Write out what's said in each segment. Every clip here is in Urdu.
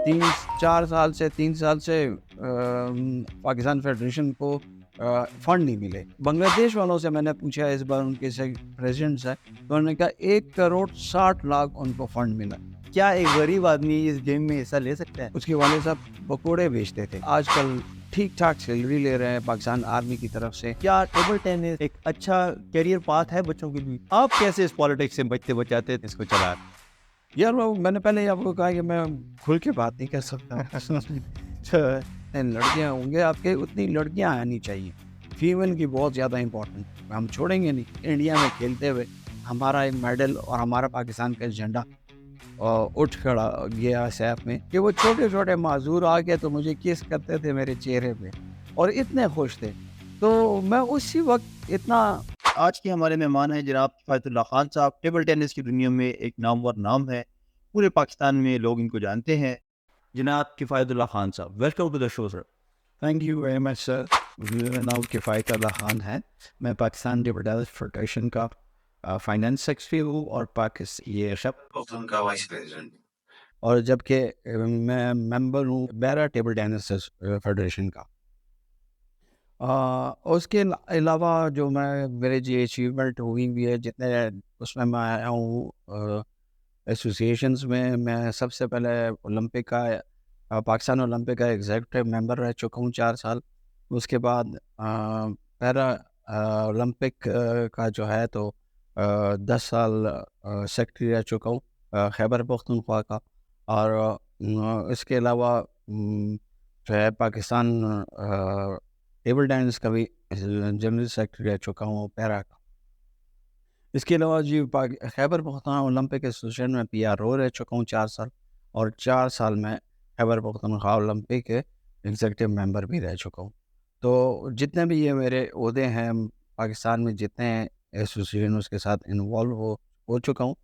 تین سال سے پاکستان فیڈریشن کو فنڈ نہیں ملے. بنگلہ دیش والوں سے میں نے پوچھا اس بار ان کے پریزیڈنٹ ہے تو انہوں نے کہا 1,60,00,000 ان کو فنڈ ملا. کیا ایک غریب آدمی اس گیم میں حصہ لے سکتا ہے؟ اس کے والد صاحب پکوڑے بیچتے تھے, آج کل ٹھیک ٹھاک سیلری لے رہے ہیں پاکستان آرمی کی طرف سے. کیا ٹیبل ٹینس ایک اچھا کیریئر پاتھ ہے بچوں کے لیے؟ آپ کیسے اس پالیٹکس سے بچتے بچاتے اس کو چلا؟ یار میں نے پہلے آپ کو کہا کہ میں کھل کے بات نہیں کر سکتا. لڑکیاں ہوں گے آپ کے, اتنی لڑکیاں آنی چاہیے. فیمیل کی بہت زیادہ امپورٹنٹ, ہم چھوڑیں گے نہیں. انڈیا میں کھیلتے ہوئے ہمارا ایک میڈل اور ہمارا پاکستان کا جھنڈا اٹھ کھڑا گیا سیف میں کہ وہ چھوٹے چھوٹے معذور آ کے تو مجھے کس کرتے تھے میرے چہرے پہ اور اتنے خوش تھے. تو میں اسی وقت اتنا. آج کے ہمارے مہمان ہیں جناب کفایت اللہ خان صاحب. ٹیبل ٹینس کی دنیا میں ایک نامور نام ہے, پورے پاکستان میں لوگ ان کو جانتے ہیں. جناب کفایت Ullah Khan Sahab, welcome to the show sir. Thank you very much sir. میرا نام کفایت اللہ خان ہے. میں پاکستان ٹیبل ٹینس فیڈریشن کا فائنانس سیکرٹری ہوں اور یہ پاکستان کا وائس پریزیڈنٹ, اور جبکہ میں ممبر ہوں بیرا ٹیبل ٹینس فیڈریشن کا. اس کے علاوہ جو میرے جی اچیومنٹ ہوئی بھی ہے جتنے اس میں آیا ہوں ایسوسیشنز میں سب سے پہلے اولمپک کا پاکستان اولمپک کا ایگزیکٹو ممبر رہ چکا ہوں 4 سال. اس کے بعد پیرا اولمپک کا جو ہے تو 10 سال سیکرٹری رہ چکا ہوں خیبر پختونخوا کا. اور اس کے علاوہ جو ہے پاکستان ٹیبل ٹینس کا بھی جنرل سیکرٹری رہ چکا ہوں پیرا کا. اس کے علاوہ جی خیبر پختونخوا اولمپک ایسوسیشن میں PRO رہ چکا ہوں 4 سال, اور 4 سال میں خیبر پختونخوا اولمپک کے ایگزیکٹو ممبر بھی رہ چکا ہوں. تو جتنے بھی یہ میرے عہدے ہیں پاکستان میں جتنے ایسوسیشن اس کے ساتھ انوالو ہو چکا ہوں.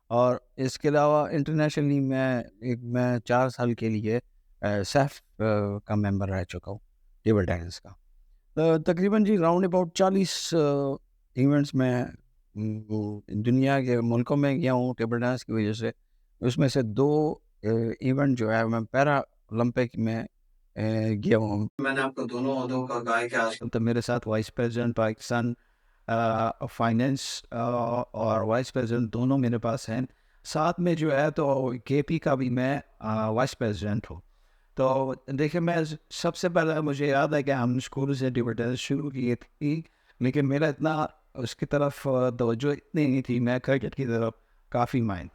اور اس کے علاوہ انٹرنیشنلی میں 4 سال کے لیے سیف کا ممبر رہ چکا ہوں ٹیبل ٹینس کا. تقریباً جی راؤنڈ اباؤٹ 40 ایونٹس میں دنیا کے ملکوں میں گیا ہوں ٹیبل ٹینس کی وجہ سے. اس میں سے 2 ایونٹ جو ہے میں پیرا اولمپک میں گیا ہوں. میں نے آپ کو دونوں عہدوں کا کہا کہ آج کل تو میرے ساتھ وائس پریزیڈنٹ پاکستان فائنینس اور وائس پریزیڈنٹ دونوں میرے پاس ہیں. ساتھ میں جو ہے تو KP کا بھی میں وائس پریزیڈنٹ ہوں. تو دیکھیں میں سب سے پہلے مجھے یاد ہے کہ ہم اسکول سے ٹیبل ٹینس شروع کی تھی, لیکن میرا اتنا اس کی طرف توجہ اتنی نہیں تھی. میں کرکٹ کی طرف کافی مائل.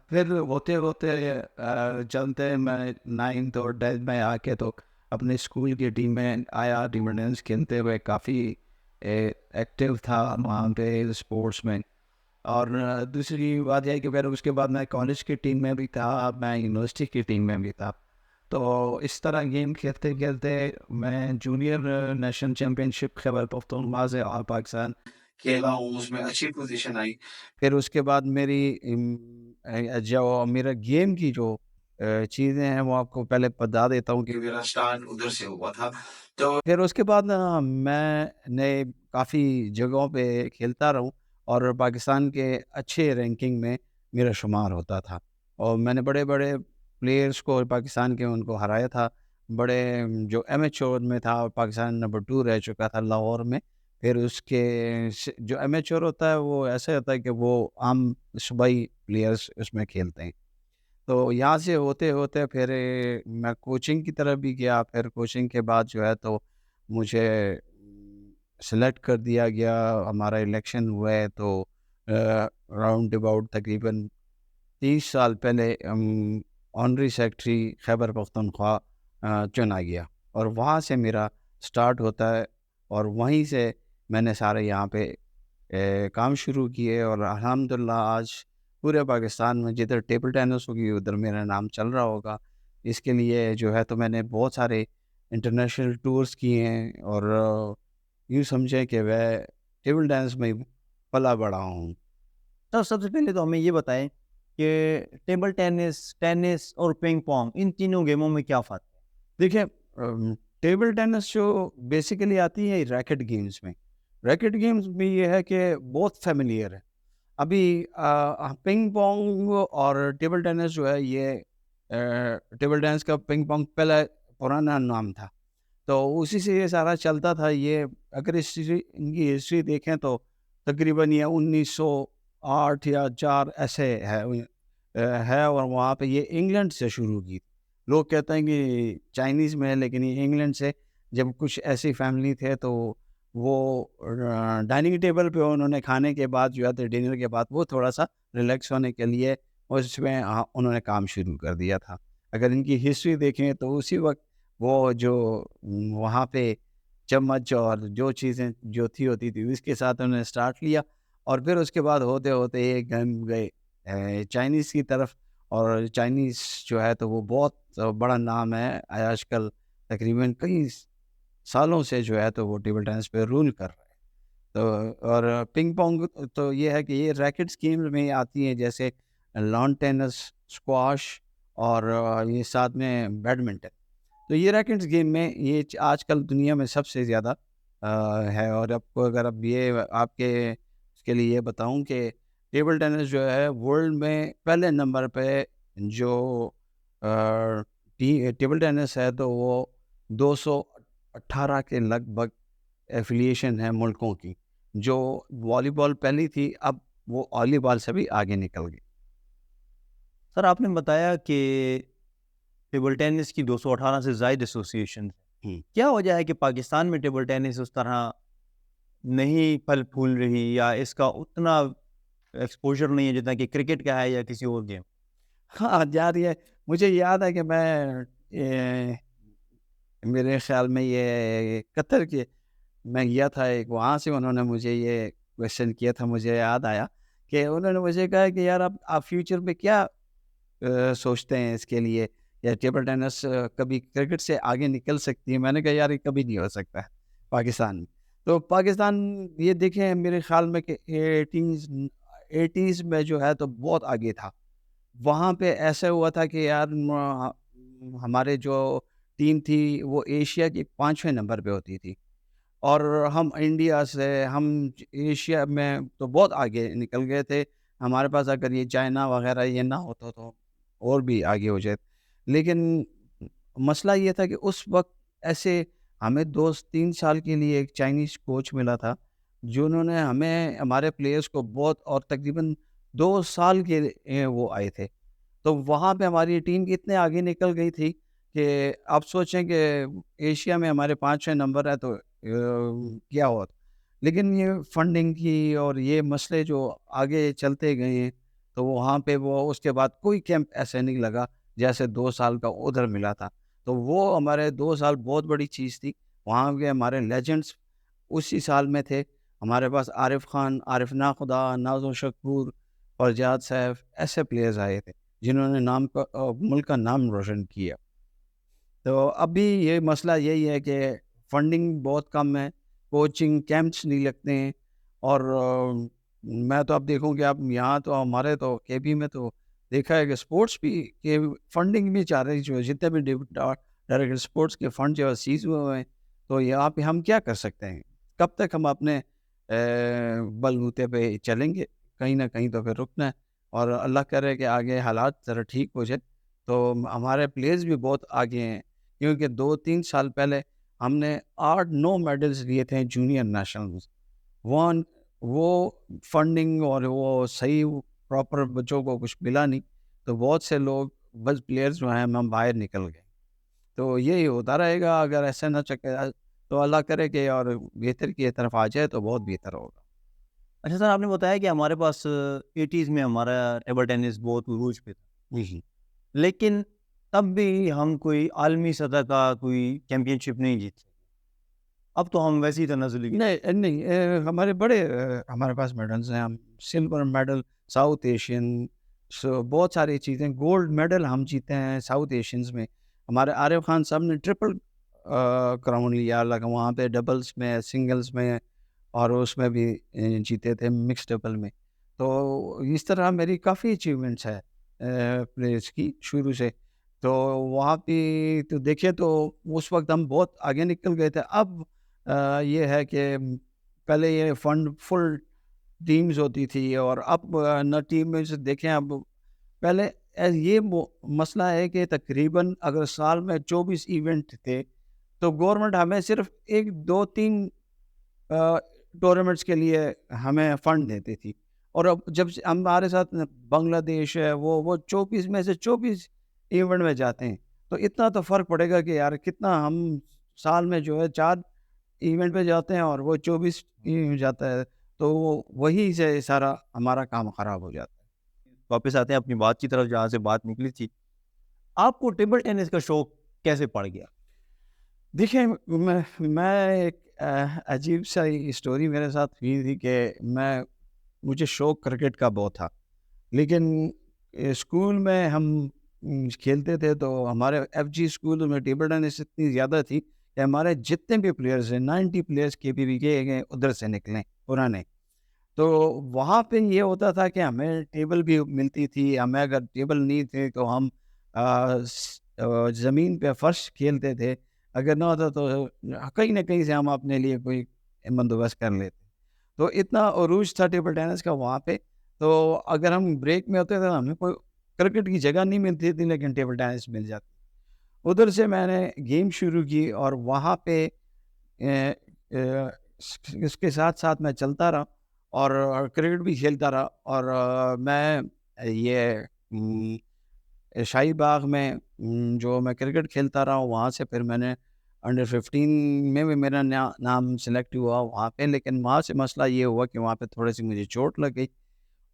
پھر ہوتے ہوتے چلتے میں 9th اور 10th میں آ کے تو اپنے اسکول کی ٹیم میں آیا. ٹیبل ٹینس کھیلتے ہوئے کافی ایکٹیو تھا وہاں پہ اسپورٹس میں. اور دوسری بات یہ کہ پھر اس کے بعد میں کالج کی ٹیم میں بھی تھا, میں یونیورسٹی کی ٹیم میں بھی تھا. تو اس طرح گیم کھیلتے کھیلتے میں جونیئر نیشنل چیمپئن شپ خیبر پختونخوا سے اور پاکستان کھیلا ہوں, اس میں اچھی پوزیشن آئی. پھر اس کے بعد میرا گیم کی جو چیزیں ہیں وہ آپ کو پہلے بتا دیتا ہوں کہ میرا سٹارٹ ادھر سے ہوا تھا. تو پھر اس کے بعد میں نے کافی جگہوں پہ کھیلتا رہوں اور پاکستان کے اچھے رینکنگ میں میرا شمار ہوتا تھا. اور میں نے بڑے بڑے پلیئرس کو پاکستان کے ان کو ہرایا تھا. بڑے جو ایمیچور میں تھا پاکستان نمبر 2 رہ چکا تھا لاہور میں. پھر اس کے جو ایمیچور ہوتا ہے وہ ایسے ہوتا ہے کہ وہ عام صوبائی پلیئرس اس میں کھیلتے ہیں. تو یہاں سے ہوتے ہوتے پھر میں کوچنگ کی طرف بھی گیا. پھر کوچنگ کے بعد جو ہے تو مجھے سلیکٹ کر دیا گیا. ہمارا الیکشن ہوا ہے تو راؤنڈ اباؤٹ تقریباً 30 سال پہلے آنری سیکرٹری خیبر پختونخوا چنا گیا, اور وہاں سے میرا سٹارٹ ہوتا ہے. اور وہیں سے میں نے سارے یہاں پہ کام شروع کیے, اور الحمدللہ آج پورے پاکستان میں جدھر ٹیبل ٹینس ہوگی ادھر میرا نام چل رہا ہوگا. اس کے لیے جو ہے تو میں نے بہت سارے انٹرنیشنل ٹورز کیے ہیں, اور یوں سمجھیں کہ میں ٹیبل ٹینس میں پلا بڑا ہوں. تو سب سے پہلے تو ہمیں یہ بتائیں کہ ٹیبل ٹینس اور پنگ پونگ ان تینوں گیموں میں کیا فرق ہے؟ دیکھیں ٹیبل ٹینس جو بیسیکلی آتی ہے ریکٹ گیمز میں, ریکٹ گیمز بھی یہ ہے کہ بہت فیملیئر ہے. ابھی پنگ پونگ اور ٹیبل ٹینس جو ہے یہ ٹیبل ٹینس کا پنگ پونگ پہلا پرانا نام تھا، تو اسی سے یہ سارا چلتا تھا. یہ اگر ہسٹری ان کی ہسٹری دیکھیں تو تقریباً یہ 1908 یا 4 ایسے ہے اور وہاں پہ یہ انگلینڈ سے شروع کی. لوگ کہتے ہیں کہ چائنیز میں ہے، لیکن یہ انگلینڈ سے جب کچھ ایسی فیملی تھے تو وہ ڈائننگ ٹیبل پہ انہوں نے کھانے کے بعد جو ہے ڈنر کے بعد وہ تھوڑا سا ریلیکس ہونے کے لیے اس میں انہوں نے کام شروع کر دیا تھا. اگر ان کی ہسٹری دیکھیں تو اسی وقت وہ جو وہاں پہ چمچ اور جو چیزیں جو ہوتی تھی اس کے ساتھ انہوں نے اسٹارٹ لیا، اور پھر اس کے بعد ہوتے ہوتے یہ گئے چائنیز کی طرف. اور چائنیز جو ہے تو وہ بہت بڑا نام ہے آج کل، تقریباً کئی سالوں سے جو ہے تو وہ ٹیبل ٹینس پہ رول کر رہا ہے. تو اور پنگ پونگ تو یہ ہے کہ یہ ریکٹس گیم میں آتی ہیں، جیسے لان ٹینس، اسکواش اور یہ ساتھ میں بیڈمنٹن. تو یہ ریکٹس گیم میں یہ آج کل دنیا میں سب سے زیادہ ہے. اور آپ کو اگر اب یہ آپ کے اس کے لیے یہ بتاؤں کہ ٹیبل ٹینس جو ہے ورلڈ میں پہلے نمبر پہ جو ٹیبل ٹینس ہے تو وہ 218 کے لگ بھگ ایفیلیشن ہے ملکوں کی. جو والی بال پہلی تھی اب وہ والی بال سے بھی آگے نکل گئی. سر آپ نے بتایا کہ ٹیبل ٹینس کی 218 سے زائد ایسوسیشن ہیں. کیا وجہ ہے کہ پاکستان میں ٹیبل ٹینس اس طرح نہیں پھل پھول رہی، یا اس کا اتنا ایکسپوجر نہیں ہے جتنا کہ کرکٹ کا ہے یا کسی اور گیم؟ ہاں جاری ہے. مجھے یاد ہے کہ میرے خیال میں یہ قطر کے میں گیا تھا ایک، وہاں سے انہوں نے مجھے یہ کویشچن کیا تھا. مجھے یاد آیا کہ انہوں نے مجھے کہا کہ یار آپ فیوچر میں کیا سوچتے ہیں اس کے لیے، یا ٹیبل ٹینس کبھی کرکٹ سے آگے نکل سکتی ہے؟ میں نے کہا یار یہ کبھی نہیں ہو سکتا ہے پاکستان میں. تو پاکستان یہ دیکھیں میرے خیال میں کہ ایٹیز میں جو ہے تو بہت آگے تھا. وہاں پہ ایسا ہوا تھا کہ یار ہمارے جو ٹیم تھی وہ ایشیا کی 5ویں نمبر پہ ہوتی تھی، اور ہم انڈیا سے ہم ایشیا میں تو بہت آگے نکل گئے تھے. ہمارے پاس اگر یہ چائنا وغیرہ یہ نہ ہوتا تو اور بھی آگے ہو جائے. لیکن مسئلہ یہ تھا کہ اس وقت ایسے ہمیں 2-3 سال کے لیے ایک چائنیز کوچ ملا تھا جنہوں نے ہمیں ہمارے پلیئرز کو بہت، اور تقریباً 2 سال کے لیے وہ آئے تھے. تو وہاں پہ ہماری ٹیم اتنے آگے نکل گئی تھی کہ آپ سوچیں کہ ایشیا میں ہمارے 5ویں نمبر ہے تو کیا ہوا. لیکن یہ فنڈنگ کی اور یہ مسئلے جو آگے چلتے گئے ہیں تو وہاں پہ وہ اس کے بعد کوئی کیمپ ایسے نہیں لگا جیسے 2 سال کا ادھر ملا تھا. تو وہ ہمارے 2 سال بہت بڑی چیز تھی. وہاں کے ہمارے لیجنڈس اسی سال میں تھے. ہمارے پاس عارف خان، عارف ناخدا، ناز و شکور، فرجاد سیف، ایسے پلیئرز آئے تھے جنہوں نے ملک کا نام روشن کیا. تو ابھی یہ مسئلہ یہی ہے کہ فنڈنگ بہت کم ہے، کوچنگ کیمپس نہیں لگتے ہیں. اور میں تو اب دیکھوں کہ اب یہاں تو ہمارے تو کے پی میں تو دیکھا ہے کہ اسپورٹس بھی کہ فنڈنگ بھی چاہ رہی جو جتنے بھی ڈائریکٹر اسپورٹس کے فنڈ جو سیز ہوئے ہیں. تو یہاں پہ ہم کیا کر سکتے ہیں؟ کب تک ہم اپنے بلبوتے پہ چلیں گے؟ کہیں نہ کہیں تو پھر رکنا ہے. اور اللہ کرے کہ آگے حالات ذرا ٹھیک ہو جائے تو ہمارے پلیئرز بھی بہت آگے ہیں، کیونکہ 2-3 سال پہلے ہم نے 8-9 میڈلز لیے تھے جونیئر نیشنلز. وہ فنڈنگ اور وہ صحیح پراپر بچوں کو کچھ ملا نہیں، تو بہت سے لوگ بس پلیئرز جو ہیں ہم باہر نکل گئے. تو یہی ہوتا رہے گا اگر ایسا نہ چکے تو اللہ کرے کہ اور بہتر کی طرف آ جائے تو بہت بہتر ہوگا. اچھا سر، آپ نے بتایا کہ ہمارے پاس 80s میں ہمارا ٹیبل ٹینس بہت عروج پہ تھا، جی لیکن تب بھی ہم کوئی عالمی سطح کا کوئی چیمپئن شپ نہیں جیت سکے. اب تو ہم ویسی تنزلی نہیں ہمارے بڑے ہمارے پاس میڈلز ہیں. ہم سلور میڈل ساؤتھ ایشین، بہت ساری چیزیں، گولڈ میڈل ہم جیتے ہیں ساؤتھ ایشینز میں. ہمارے عارف خان صاحب نے ٹرپل کراؤن لیا وہاں پہ ڈبلز میں، سنگلز میں، اور اس میں بھی جیتے تھے مکس ڈبل میں. تو اس طرح میری کافی اچیومنٹس ہے پلیئرس کی شروع سے. تو وہاں پہ تو دیکھیے تو اس وقت ہم بہت آگے نکل گئے تھے. اب یہ ہے کہ پہلے یہ فنڈ فل ٹیمز ہوتی تھی، اور اب نہ ٹیم میں سے دیکھیں اب پہلے یہ مسئلہ ہے کہ تقریباً اگر سال میں 24 ایونٹ تھے تو گورنمنٹ ہمیں صرف 1 2 3 ٹورنامنٹس کے لیے ہمیں فنڈ دیتی تھی، اور اب جب ہمارے ساتھ بنگلہ دیش ہے وہ 24 میں سے 24 ایونٹ میں جاتے ہیں، تو اتنا تو فرق پڑے گا کہ یار کتنا ہم سال میں جو ہے 4 ایونٹ پہ جاتے ہیں اور وہ 24 جاتا ہے، تو وہی سے سارا ہمارا کام خراب ہو جاتا ہے۔ واپس آتے ہیں اپنی بات کی طرف جہاں سے بات نکلی تھی، آپ کو ٹیبل ٹینس کا شوق کیسے پڑ گیا؟ دیکھیں، میں ایک عجیب سا اسٹوری میرے ساتھ ہوئی تھی کہ مجھے شوق کرکٹ کا بہت تھا، لیکن اسکول میں ہم کھیلتے تھے تو ہمارے ایف جی اسکول میں ٹیبل ٹینس اتنی زیادہ تھی کہ ہمارے جتنے بھی پلیئرز ہیں 90 پلیئرز کے بھی گئے ادھر سے نکلیں پرانے، تو وہاں پہ یہ ہوتا تھا کہ ہمیں ٹیبل بھی ملتی تھی، ہمیں اگر ٹیبل نہیں تھے تو ہم زمین پہ فرش کھیلتے تھے، اگر نہ ہوتا تو کہیں نہ کہیں سے ہم اپنے لیے کوئی بندوبست کر لیتے، تو اتنا عروج تھا ٹیبل ٹینس کا وہاں پہ، تو اگر ہم بریک میں ہوتے تھے تو ہمیں کوئی کرکٹ کی جگہ نہیں ملتی تھی لیکن ٹیبل ٹینس مل جاتی، ادھر سے میں نے گیم شروع کی اور وہاں پہ اس کے ساتھ ساتھ میں چلتا رہا اور کرکٹ بھی کھیلتا رہا، اور میں یہ شاہی باغ میں جو میں کرکٹ کھیلتا رہا ہوں، وہاں سے پھر میں نے انڈر 15 میں بھی میرا نام سلیکٹ ہوا وہاں پہ، لیکن وہاں سے مسئلہ یہ ہوا کہ وہاں پہ تھوڑی سی مجھے چوٹ لگ گئی،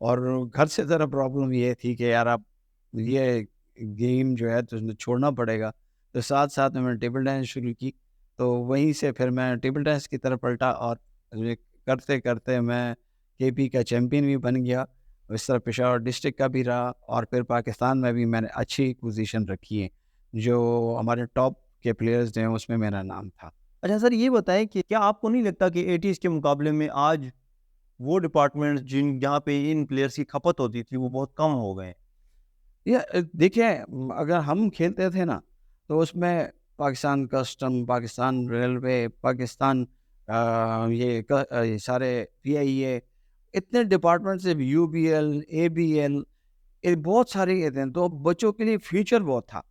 اور گھر سے ذرا پرابلم یہ تھی کہ یار اب یہ گیم جو ہے تو چھوڑنا پڑے گا، تو ساتھ ساتھ میں نے ٹیبل ٹینس شروع کی، تو وہیں سے پھر میں ٹیبل ٹینس کی طرف پلٹا، اور کرتے کرتے میں کے پی کا چیمپئن بھی بن گیا، اس طرح پشاور ڈسٹرکٹ کا بھی رہا، اور پھر پاکستان میں بھی میں نے اچھی پوزیشن رکھی ہے، جو ہمارے ٹاپ کے پلیئرز ہیں اس میں میرا نام تھا۔ اچھا سر، یہ بتائیں کہ کیا آپ کو نہیں لگتا کہ 80s کے مقابلے میں آج وہ ڈپارٹمنٹ جہاں پہ ان پلیئرس کی کھپت ہوتی تھی وہ بہت کم ہو گئے ہیں؟ دیکھیں، اگر ہم کھیلتے تھے نا تو اس میں پاکستان کسٹم، پاکستان ریلوے، پاکستان یہ سارے پی آئی اے، اتنے ڈپارٹمنٹ سے U B L, A B L, یہ بہت سارے یہ تھے، تو بچوں کے لیے فیوچر بہت تھا،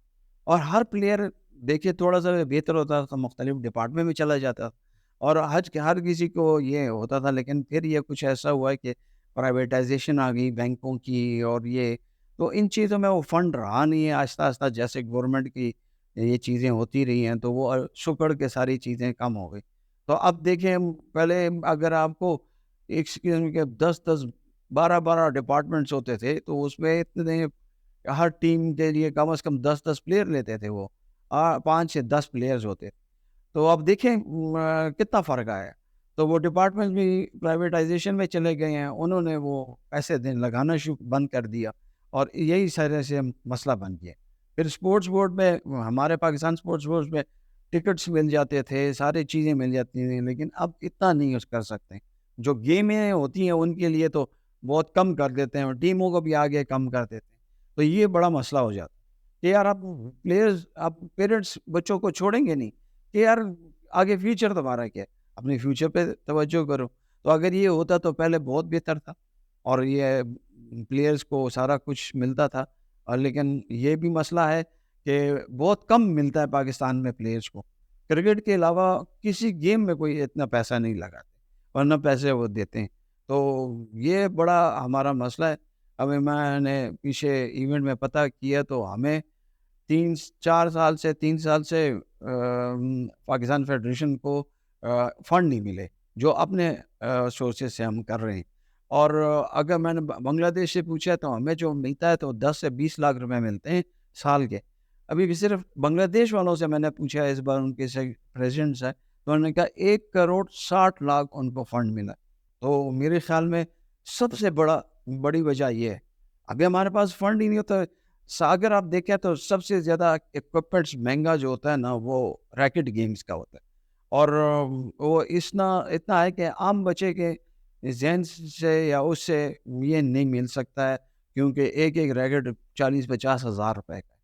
اور ہر پلیئر دیکھیے تھوڑا سا بہتر ہوتا تھا مختلف ڈپارٹمنٹ میں چلا جاتا تھا، اور ہر کسی کو یہ ہوتا تھا، لیکن پھر یہ کچھ ایسا ہوا کہ پرائیویٹائزیشن آ گئی بینکوں کی، اور یہ تو ان چیزوں میں وہ فنڈ رہا نہیں ہے، آہستہ آہستہ جیسے گورنمنٹ کی یہ چیزیں ہوتی رہی ہیں تو وہ سکڑ کے ساری چیزیں کم ہو گئی، تو اب دیکھیں پہلے اگر آپ کو ایک قسم کے 10 10 12 12 ڈپارٹمنٹس ہوتے تھے تو اس میں اتنے ہر ٹیم کے لیے کم از کم 10 10 پلیئر لیتے تھے، وہ 5 سے 10 پلیئرز ہوتے تھے، تو اب دیکھیں کتنا فرق آیا، تو وہ ڈپارٹمنٹ بھی پرائیویٹائزیشن میں چلے گئے ہیں، انہوں نے وہ پیسے لگانا بند کر دیا، اور یہی طرح سے مسئلہ بن گیا۔ پھر اسپورٹس بورڈ میں، ہمارے پاکستان اسپورٹس بورڈ میں ٹکٹس مل جاتے تھے، ساری چیزیں مل جاتی تھیں، لیکن اب اتنا نہیں کر سکتے، جو گیمیں ہوتی ہیں ان کے لیے تو بہت کم کر دیتے ہیں، اور ٹیموں کو بھی آگے کم کر دیتے ہیں، تو یہ بڑا مسئلہ ہو جاتا ہے کہ یار آپ پلیئرز، آپ پیرنٹس بچوں کو چھوڑیں گے نہیں کہ یار آگے فیوچر تمہارا کیا ہے، اپنے فیوچر پہ توجہ کرو، تو اگر یہ ہوتا تو پہلے بہت بہتر تھا، اور یہ پلیئرز کو سارا کچھ ملتا تھا، اور لیکن یہ بھی مسئلہ ہے کہ بہت کم ملتا ہے پاکستان میں پلیئرز کو، کرکٹ کے علاوہ کسی گیم میں کوئی اتنا پیسہ نہیں لگاتے، ورنہ پیسے وہ دیتے ہیں، تو یہ بڑا ہمارا مسئلہ ہے۔ ابھی میں نے پیچھے ایونٹ میں پتہ کیا تو ہمیں 3 سال سے پاکستان فیڈریشن کو فنڈ نہیں ملے جو اپنے سورسز سے ہم کر رہے ہیں، اور اگر میں نے بنگلہ دیش سے پوچھا تو ہمیں جو ملتا ہے تو 10 سے 20 لاکھ روپے ملتے ہیں سال کے، ابھی بھی صرف بنگلہ دیش والوں سے میں نے پوچھا اس بار ان کے پریزیڈنٹس ہیں تو انہوں نے کہا 1 کروڑ 60 لاکھ ان کو فنڈ ملا، تو میرے خیال میں سب سے بڑی وجہ یہ ہے، ابھی ہمارے پاس فنڈ ہی نہیں ہوتا، اگر آپ دیکھیں تو سب سے زیادہ اکوپمنٹس مہنگا جو ہوتا ہے نا وہ ریکٹ گیمز کا ہوتا ہے، اور وہ اتنا ہے کہ عام بچے کے ذہن سے یا اس سے یہ نہیں مل سکتا ہے، کیونکہ ایک ریکٹ 40 50 ہزار روپے کا ہے،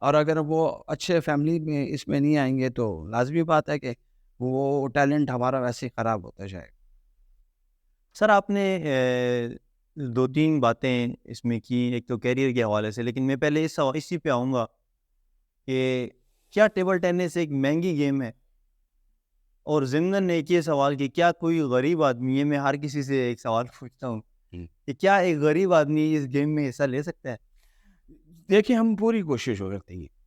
اور اگر وہ اچھے فیملی میں اس میں نہیں آئیں گے تو لازمی بات ہے کہ وہ ٹیلنٹ ہمارا ویسے ہی خراب ہوتا جائے گا۔ سر آپ نے دو تین باتیں اس میں کی، ایک تو کیریئر کے حوالے سے، لیکن میں پہلے اسی پہ آؤں گا کہ کیا ٹیبل ٹینس ایک مہنگی گیم ہے؟ اور ضمن ایک یہ سوال کہ کیا کوئی غریب آدمی ہے، میں ہر کسی سے ایک سوال پوچھتا ہوں کہ کیا ایک غریب آدمی اس گیم میں حصہ لے سکتا ہے؟ دیکھیں ہم پوری کوشش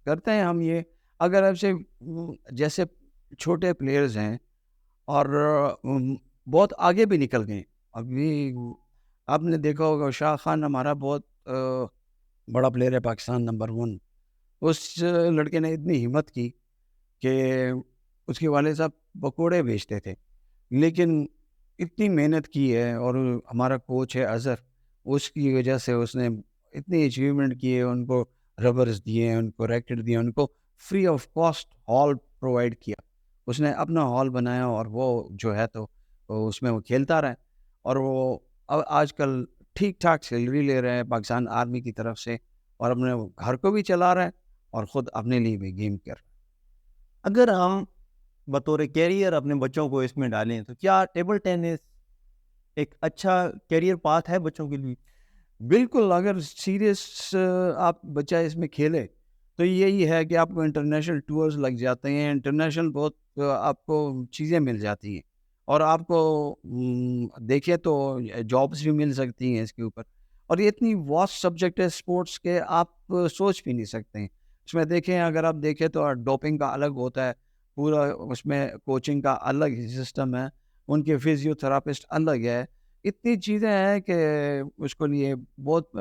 کرتے ہیں ہم یہ، اگر اب سے جیسے چھوٹے پلیئرز ہیں اور بہت آگے بھی نکل گئے. ابھی آپ نے دیکھا ہوگا شاہ خان ہمارا بہت بڑا پلیئر ہے، پاکستان نمبر 1. اس لڑکے نے اتنی ہمت کی کہ اس کے والد صاحب پکوڑے بیچتے تھے، لیکن اتنی محنت کی ہے. اور ہمارا کوچ ہے اظہر، اس کی وجہ سے اس نے اتنی اچیومنٹ کی ہے. ان کو ربرز دیے ہیں، ان کو ریکٹ دیے، ان کو free of cost hall provide کیا. اس نے اپنا ہال بنایا اور وہ جو ہے تو اس میں وہ کھیلتا رہا. اور وہ آج کل ٹھیک ٹھاک سیلری لے رہے ہیں پاکستان آرمی کی طرف سے، اور اپنے گھر کو بھی چلا رہا ہے اور خود اپنے لیے بھی گیم کر رہا ہے. اگر ہم بطور کیریئر اپنے بچوں کو اس میں ڈالیں تو کیا ٹیبل ٹینس ایک اچھا کیریئر پاتھ ہے بچوں کے لیے؟ بالکل، اگر سیریس آپ بچہ اس میں کھیلے تو یہی ہے کہ آپ کو انٹرنیشنل ٹورز لگ جاتے ہیں، انٹرنیشنل بہت آپ کو چیزیں مل جاتی ہیں، اور آپ کو دیکھیں تو جابس بھی مل سکتی ہیں اس کے اوپر. اور یہ اتنی واسٹ سبجیکٹ ہے اسپورٹس کے، آپ سوچ بھی نہیں سکتے ہیں. اس میں دیکھیں، اگر آپ دیکھیں تو ڈوپنگ کا الگ ہوتا ہے پورا، اس میں کوچنگ کا الگ سسٹم ہے، ان کے فزیو تھراپسٹ الگ ہے. اتنی چیزیں ہیں کہ اس کو لیے بہت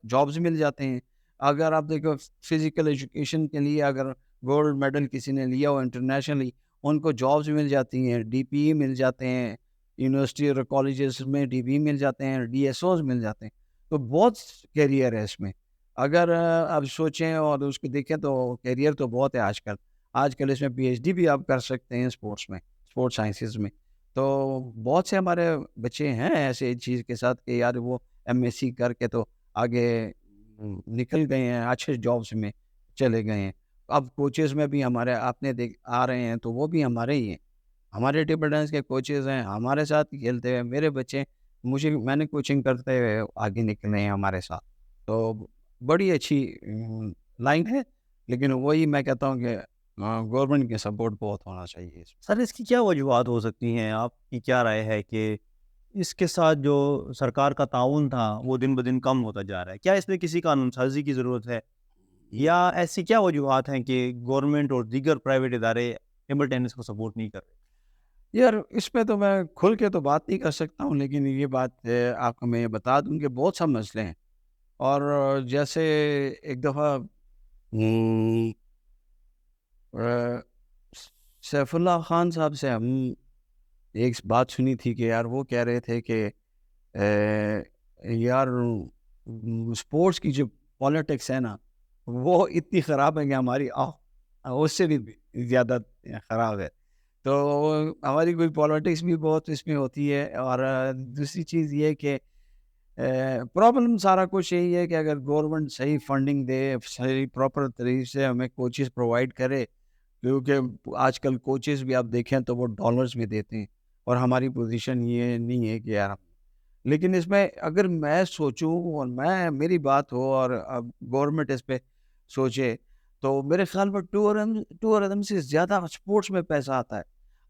جابس مل جاتے ہیں. اگر آپ دیکھو فزیکل ایجوکیشن کے لیے اگر گولڈ میڈل کسی نے لیا ہو انٹرنیشنلی، ان کو جابس مل جاتی ہیں، ڈی پی ای مل جاتے ہیں، یونیورسٹی اور کالجز میں ڈی پی ای مل جاتے ہیں، ڈی ایس اوز مل جاتے ہیں. تو بہت کیریئر ہے اس میں. اگر آپ سوچیں اور اس کو دیکھیں تو کیریئر تو بہت ہے آج کل اس میں پی ایچ ڈی بھی آپ کر سکتے ہیں اسپورٹس میں، اسپورٹس سائنسز میں. تو بہت سے ہمارے بچے ہیں ایسے چیز کے ساتھ کہ یار وہ ایم ایس سی کر کے تو آگے نکل گئے ہیں، اچھے جابس میں چلے گئے ہیں. اب کوچز میں بھی ہمارے آپ نے آ رہے ہیں تو وہ بھی ہمارے ہی ہیں، ہمارے ٹیبل ٹینس کے کوچز ہیں، ہمارے ساتھ کھیلتے ہوئے میرے بچے، میں نے کوچنگ کرتے ہوئے آگے نکلے ہیں ہمارے ساتھ. تو بڑی اچھی لائن ہے، لیکن وہی میں کہتا ہوں کہ گورنمنٹ کے سپورٹ بہت ہونا چاہیے. سر اس کی کیا وجوہات ہو سکتی ہیں؟ آپ کی کیا رائے ہے کہ اس کے ساتھ جو سرکار کا تعاون تھا وہ دن بدن کم ہوتا جا رہا ہے؟ کیا اس میں کسی قانون سازی کی ضرورت ہے، یا ایسی کیا وجوہات ہیں کہ گورنمنٹ اور دیگر پرائیویٹ ادارے ٹیبل ٹینس کو سپورٹ نہیں کر رہے؟ یار اس پہ تو میں کھل کے تو بات نہیں کر سکتا ہوں، لیکن یہ بات آپ کو میں بتا دوں کہ بہت سا مسئلے ہیں. اور جیسے ایک دفعہ سیف اللہ خان صاحب سے ہم ایک بات سنی تھی کہ یار وہ کہہ رہے تھے کہ یار اسپورٹس کی جو پالیٹکس ہے نا وہ اتنی خراب ہے کہ ہماری اس سے بھی زیادہ خراب ہے. تو ہماری کوئی پالیٹکس بھی بہت اس میں ہوتی ہے. اور دوسری چیز یہ کہ پرابلم سارا کچھ یہی ہے کہ اگر گورنمنٹ صحیح فنڈنگ دے، صحیح پراپر طریقے سے ہمیں کوچز پرووائڈ کرے، کیونکہ آج کل کوچز بھی آپ دیکھیں تو وہ ڈالرز میں دیتے ہیں، اور ہماری پوزیشن یہ نہیں ہے کہ یار. لیکن اس میں اگر میں سوچوں اور میری بات ہو اور اب گورنمنٹ اس پہ سوچے تو میرے خیال میں ٹورزم سے زیادہ اسپورٹس میں پیسہ آتا ہے.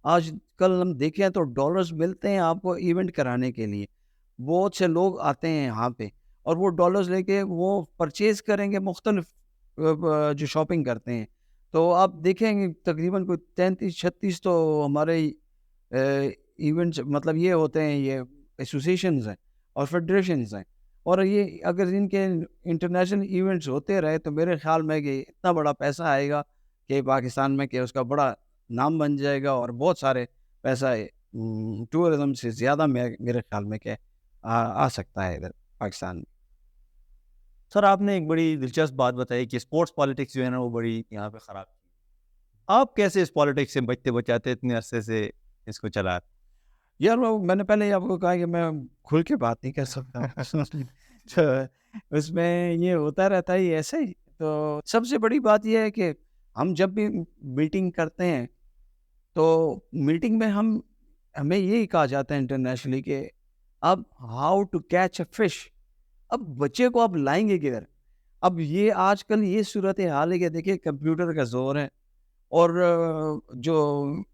آج کل ہم دیکھیں تو ڈالرز ملتے ہیں آپ کو ایونٹ کرانے کے لیے، بہت سے لوگ آتے ہیں یہاں پہ اور وہ ڈالرز لے کے وہ پرچیز کریں گے، مختلف جو شاپنگ کرتے ہیں. تو آپ دیکھیں گے تقریباً کوئی 33-36 تو ہمارے ایونٹس مطلب یہ ہوتے ہیں، یہ ایسوسیشنز ہیں اور فیڈریشنز ہیں. اور یہ اگر ان کے انٹرنیشنل ایونٹس ہوتے رہے تو میرے خیال میں کہ اتنا بڑا پیسہ آئے گا کہ پاکستان میں کہ اس کا بڑا نام بن جائے گا، اور بہت سارے پیسہ ٹورزم سے زیادہ میرے خیال میں کہ آ سکتا ہے ادھر پاکستان میں. سر آپ نے ایک بڑی دلچسپ بات بتائی کہ اسپورٹس پالیٹکس جو ہے نا وہ بڑی یہاں پہ خراب. آپ کیسے اس پالیٹکس سے بچتے بچاتے اتنے عرصے سے اس کو چلا؟ یار وہ میں نے پہلے ہی آپ کو کہا کہ میں کھل کے بات نہیں کر سکتا ہوں. تو اس میں یہ ہوتا رہتا ہے ایسے ہی. تو سب سے بڑی بات یہ ہے کہ ہم جب بھی میٹنگ کرتے ہیں تو میٹنگ میں ہمیں یہی کہا جاتا ہے انٹرنیشنلی کہ اب how to catch a fish, اب بچے کو آپ لائیں گے کدھر؟ اب یہ آج کل یہ صورت حال ہے کہ دیکھیے کمپیوٹر کا زور ہے، اور جو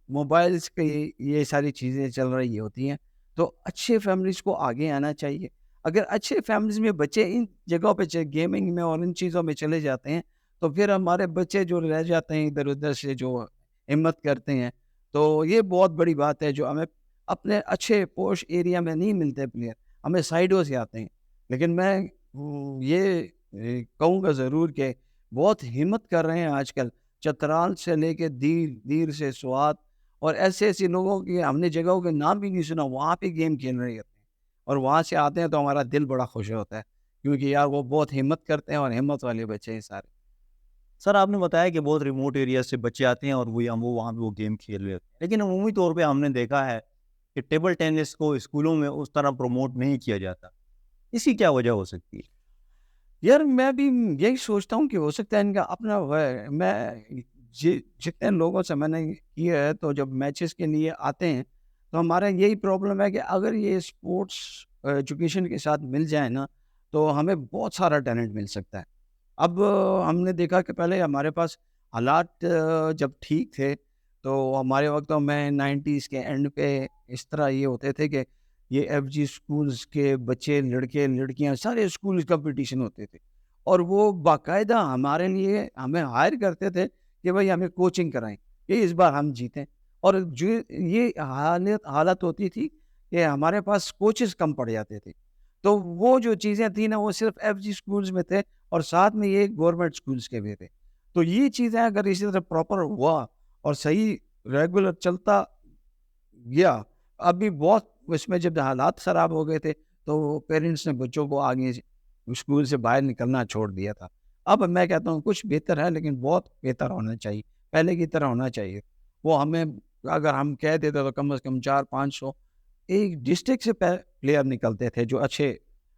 موبائلس کی یہ ساری چیزیں چل رہی ہوتی ہیں، تو اچھے فیملیز کو آگے آنا چاہیے. اگر اچھے فیملیز میں بچے ان جگہوں پہ گیمنگ میں اور ان چیزوں میں چلے جاتے ہیں، تو پھر ہمارے بچے جو رہ جاتے ہیں ادھر ادھر سے جو ہمت کرتے ہیں، تو یہ بہت بڑی بات ہے جو ہمیں اپنے اچھے پوش ایریا میں نہیں ملتے پلیئر، ہمیں سائڈوں سے آتے ہیں. لیکن میں یہ کہوں گا ضرور کہ بہت ہمت کر رہے ہیں آج کل، چترال سے لے کے دیر سے سوات، اور ایسے ایسے لوگوں کی ہم نے جگہوں کے نام بھی نہیں سنا، وہاں پہ گیم کھیل رہے ہوتے ہیں، اور وہاں سے آتے ہیں تو ہمارا دل بڑا خوش ہوتا ہے، کیونکہ یار وہ بہت ہمت کرتے ہیں اور ہمت والے بچے ہیں سارے. سر آپ نے بتایا کہ بہت ریموٹ ایریا سے بچے آتے ہیں اور وہ وہاں پہ وہ گیم کھیل رہے ہوتے ہیں، لیکن عمومی طور پہ ہم نے دیکھا ہے کہ ٹیبل ٹینس کو اسکولوں میں اس طرح پروموٹ نہیں کیا جاتا. اس کی کیا وجہ ہو سکتی ہے؟ یار میں بھی یہی سوچتا ہوں کہ ہو سکتا ہے ان کا اپنا وہ ہے. میں جتنے لوگوں سے میں نے کیا ہے، تو جب میچز کے لیے آتے ہیں تو ہمارا یہی پرابلم ہے کہ اگر یہ اسپورٹس ایجوکیشن کے ساتھ مل جائے نا، تو ہمیں بہت سارا ٹیلنٹ مل سکتا ہے. اب ہم نے دیکھا کہ پہلے ہمارے پاس حالات جب ٹھیک تھے، تو ہمارے وقتوں میں 90s کے اینڈ پہ اس طرح یہ ہوتے تھے کہ یہ ایف جی اسکولز کے بچے، لڑکے لڑکیاں، سارے اسکولز کمپٹیشن ہوتے تھے، اور وہ باقاعدہ ہمارے لیے ہمیں ہائر کرتے تھے کہ بھائی ہمیں کوچنگ کرائیں کہ اس بار ہم جیتیں. اور جو یہ حالت ہوتی تھی کہ ہمارے پاس کوچز کم پڑ جاتے تھے، تو وہ جو چیزیں تھیں نا، وہ صرف ایف جی اسکولز میں تھے، اور ساتھ میں یہ گورنمنٹ اسکولز کے بھی تھے. تو یہ چیزیں اگر اسی طرح پراپر ہوا اور صحیح ریگولر چلتا گیا. ابھی بہت اس میں جب حالات خراب ہو گئے تھے، تو پیرنٹس نے بچوں کو آگے اسکول سے باہر نکلنا چھوڑ دیا تھا. اب میں کہتا ہوں کچھ بہتر ہے، لیکن بہت بہتر ہونا چاہیے، پہلے کی طرح ہونا چاہیے. وہ ہمیں اگر ہم کہہ دیتے تو کم از کم 400-500 ایک ڈسٹرکٹ سے پلیئر نکلتے تھے جو اچھے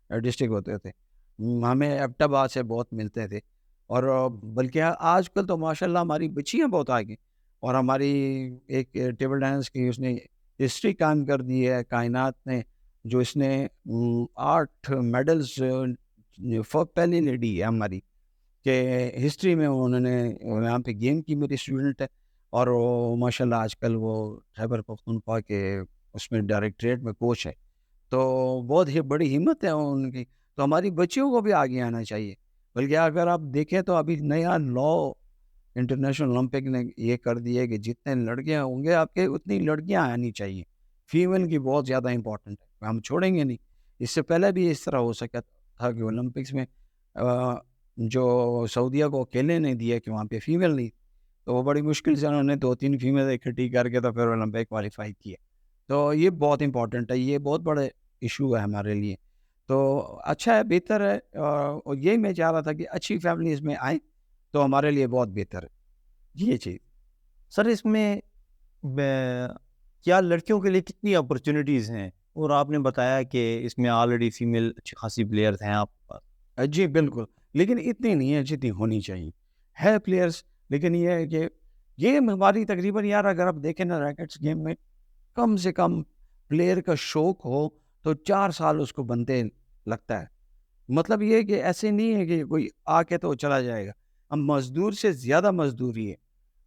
ڈسٹرکٹ ہوتے تھے. ہمیں ایبٹباد سے بہت ملتے تھے، اور بلکہ آج کل تو ماشاء اللہ ہماری بچیاں بہت آگے، اور ہماری ایک ٹیبل ٹینس کی اس نے ہسٹری قائم کر دی ہے کائنات میں، جو اس نے 8 میڈلز پہلی لیڈی ہے ہماری کہ ہسٹری میں انہوں نے یہاں پہ گیم کی. میری اسٹوڈنٹ ہے، اور وہ ماشاء اللہ آج کل وہ خیبر پختونخوا کے اس میں ڈائریکٹریٹ میں کوچ ہے. تو بہت ہی بڑی ہمت ہے ان کی. تو ہماری بچیوں کو بھی آگے آنا چاہیے. بلکہ اگر آپ دیکھیں تو ابھی نیا لا انٹرنیشنل اولمپک نے یہ کر دیا ہے کہ جتنے لڑکیاں ہوں گے آپ کے، اتنی لڑکیاں آنی چاہیے. فیمیل کی بہت زیادہ امپورٹنٹ ہے، ہم چھوڑیں گے نہیں. اس سے پہلے بھی اس طرح ہو سکا تھا کہ اولمپکس میں جو سعودیہ کو اکیلے نہیں دیا کہ وہاں پہ فیمیل نہیں، تو وہ بڑی مشکل سے انہوں نے 2-3 فیمیل اکٹھی کر کے تو پھر اولمپک کوالیفائی کیا. تو یہ بہت امپورٹنٹ ہے، یہ بہت بڑے ایشو ہے ہمارے لیے. تو اچھا ہے، بہتر ہے، اور یہی میں چاہ رہا تھا کہ اچھی فیملیز میں آئیں تو ہمارے لیے بہت بہتر ہے یہ چیز. سر اس میں کیا لڑکیوں کے لیے کتنی اپرچونیٹیز ہیں؟ اور آپ نے بتایا کہ اس میں آلریڈی فیمیل اچھی خاصی پلیئرز ہیں آپ کے پاس. جی بالکل، لیکن اتنی نہیں ہے جتنی ہونی چاہیے. ہے پلیئرس، لیکن یہ ہے کہ گیم ہماری تقریباً، یار اگر آپ دیکھیں نا ریکٹس گیم میں، کم سے کم پلیئر کا شوق ہو تو 4 سال اس کو بنتے لگتا ہے. مطلب یہ کہ ایسے نہیں ہے کہ کوئی آ کے تو چلا جائے گا. اب مزدور سے زیادہ مزدوری ہے،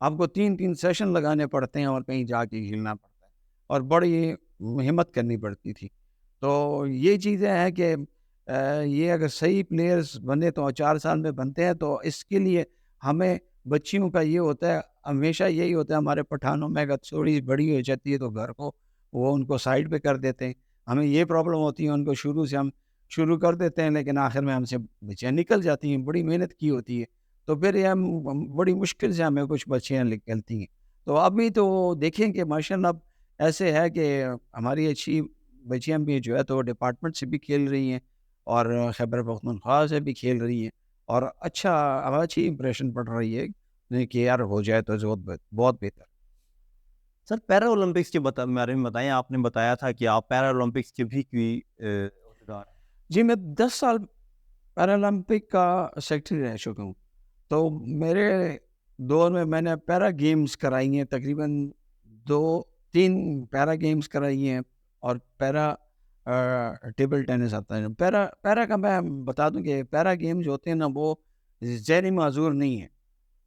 آپ کو 3 سیشن لگانے پڑتے ہیں اور کہیں جا کے کھیلنا پڑتا ہے، اور بڑی ہمت کرنی پڑتی تھی. تو یہ چیزیں ہیں کہ یہ اگر صحیح پلیئرز بنے تو 4 سال میں بنتے ہیں. تو اس کے لیے ہمیں بچیوں کا یہ ہوتا ہے، ہمیشہ یہی ہوتا ہے ہمارے پٹھانوں میں، اگر تھوڑی بڑی ہو جاتی ہے تو گھر کو وہ ان کو سائڈ پہ کر دیتے ہیں. ہمیں یہ پرابلم ہوتی ہے، ان کو شروع سے ہم شروع کر دیتے ہیں، لیکن آخر میں ہم سے بچیاں نکل جاتی ہیں، بڑی محنت کی ہوتی ہے. تو پھر یہ ہم بڑی مشکل سے ہمیں کچھ بچیاں نکلتی ہیں. تو ابھی تو دیکھیں کہ ماشاء اللہ اب ایسے ہے کہ ہماری اچھی بچیاں بھی جو ہے تو ڈپارٹمنٹ سے بھی کھیل رہی ہیں، اور خیبر پختونخوا سے بھی کھیل رہی ہیں، اور اچھی امپریشن پڑ رہی ہے کہ یار ہو جائے تو بہت بہتر. سر پیرا اولمپکس کے بارے میں بتائیں. آپ نے بتایا تھا کہ آپ پیرا اولمپکس کے بھی کوئی عہدیدار ہیں. جی میں 10 سال پیرالمپک کا سیکٹری رہ چکا ہوں. تو میرے دور میں نے پیرا گیمز کرائی ہیں، تقریباً 2-3 پیرا گیمز کرائی ہیں، اور پیرا ٹیبل ٹینس آتا ہے. پیرا کا میں بتا دوں کہ پیرا گیم جو ہوتے ہیں نا وہ ذہنی معذور نہیں ہے,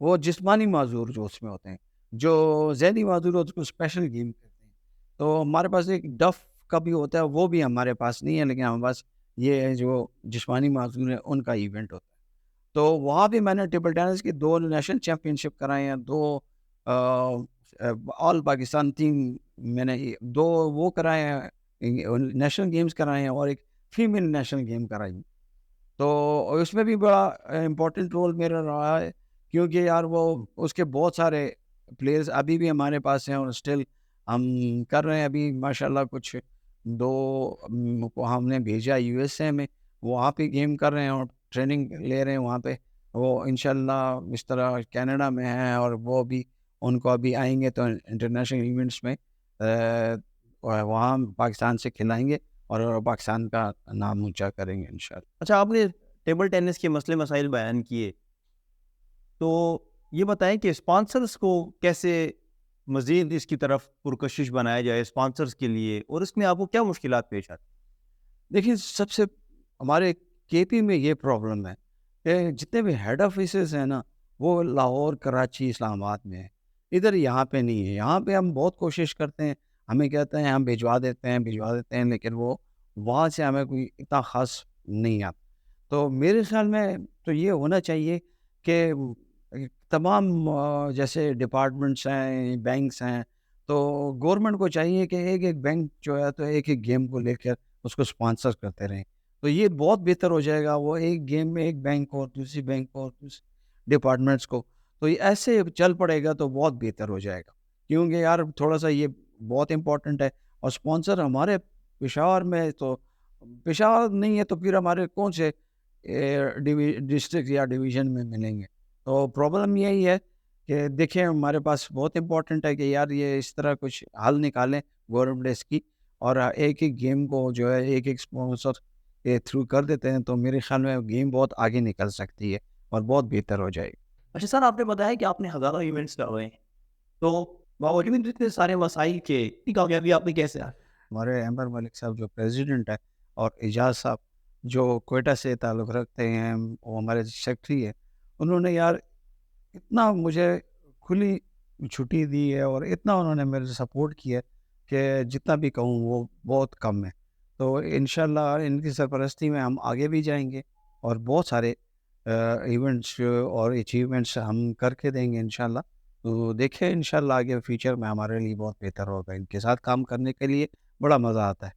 وہ جسمانی معذور جو اس میں ہوتے ہیں. جو ذہنی معذور ہوتے ہیں اس کو اسپیشل گیم کہتے ہیں. تو ہمارے پاس ایک ڈف کا بھی ہوتا ہے, وہ بھی ہمارے پاس نہیں ہے, لیکن ہمارے پاس یہ ہے جو جسمانی معذور ہیں ان کا ایونٹ ہوتا ہے. تو وہاں بھی میں نے ٹیبل ٹینس کی 2 نیشنل چیمپئن شپ کرائے ہیں, 2 آل پاکستان ٹیم میں نے 2 وہ کرائے ہیں, نیشنل گیمز کرائے ہیں, اور ایک فیمیل نیشنل گیم کرائی. تو اس میں بھی بڑا امپورٹنٹ رول میرا رہا ہے, کیونکہ یار وہ اس کے بہت سارے پلیئرز ابھی بھی ہمارے پاس ہیں, اور اسٹل ہم کر رہے ہیں. ابھی ماشاءاللہ کچھ 2 کو ہم نے بھیجا یو ایس اے میں, وہاں پہ گیم کر رہے ہیں اور ٹریننگ لے رہے ہیں وہاں پہ. وہ انشاءاللہ اس طرح کینیڈا میں ہیں, اور وہ بھی ان کو ابھی آئیں گے تو انٹرنیشنل ایونٹس میں وہاں پاکستان سے کھلائیں گے اور پاکستان کا نام اونچا کریں گے انشاءاللہ. اچھا, آپ نے ٹیبل ٹینس کے مسئلے مسائل بیان کیے, تو یہ بتائیں کہ اسپانسرز کو کیسے مزید اس کی طرف پرکشش بنایا جائے اسپانسرز کے لیے, اور اس میں آپ کو کیا مشکلات پیش آتی ہیں؟ دیکھیں, سب سے ہمارے کے پی میں یہ پرابلم ہے کہ جتنے بھی ہیڈ آفیسز ہیں نا وہ لاہور, کراچی, اسلام آباد میں ہیں. ادھر یہاں پہ نہیں ہے. یہاں پہ ہم بہت کوشش کرتے ہیں, ہمیں کہتے ہیں ہم بھجوا دیتے ہیں, لیکن وہ وہاں سے ہمیں کوئی اتنا خاص نہیں آتا. تو میرے خیال میں تو یہ ہونا چاہیے کہ تمام جیسے ڈپارٹمنٹس ہیں, بینکس ہیں, تو گورنمنٹ کو چاہیے کہ ایک بینک جو ہے تو ایک گیم کو لے کر اس کو اسپانسر کرتے رہیں, تو یہ بہت بہتر ہو جائے گا. وہ ایک گیم میں ایک بینک اور دوسری بینک اور دوسری ڈپارٹمنٹس کو, تو یہ ایسے چل پڑے گا تو بہت بہتر ہو جائے گا, کیونکہ یار تھوڑا سا یہ بہت امپورٹنٹ ہے. اور اسپانسر ہمارے پشاور میں تو پشاور نہیں ہے, تو پھر ہمارے کون سے ڈسٹرکٹ یا ڈویژن میں ملیں گے. تو پرابلم یہی ہے کہ دیکھیں ہمارے پاس بہت امپورٹنٹ ہے کہ یار یہ اس طرح کچھ حل نکالیں گورنمنٹ اس کی, اور ایک گیم کو جو ہے ایک اسپانسر کے تھرو کر دیتے ہیں, تو میرے خیال میں گیم بہت آگے نکل سکتی ہے اور بہت بہتر ہو جائے گی. اچھا سر, آپ نے بتایا کہ آپ نے ہزاروں ایونٹس کروائے ہیں, تو باوجود اتنے سارے مسائل کے اتنی کامیابی آپ نے کیسے آئی؟ ہمارے عمر ملک صاحب جو پریزیڈنٹ ہے, اور اعجاز صاحب جو کوئٹہ سے تعلق رکھتے ہیں, وہ ہمارے سیکرٹری ہے, انہوں نے یار اتنا مجھے کھلی چھٹی دی ہے اور اتنا انہوں نے میرے سپورٹ کیا کہ جتنا بھی کہوں وہ بہت کم ہے. تو انشاءاللہ ان کی سرپرستی میں ہم آگے بھی جائیں گے, اور بہت سارے ایونٹس اور اچیومنٹس ہم کر کے دیں گے انشاءاللہ. تو دیکھیں انشاءاللہ آگے فیوچر میں ہمارے لیے بہت بہتر ہوگا. ان کے ساتھ کام کرنے کے لیے بڑا مزہ آتا ہے,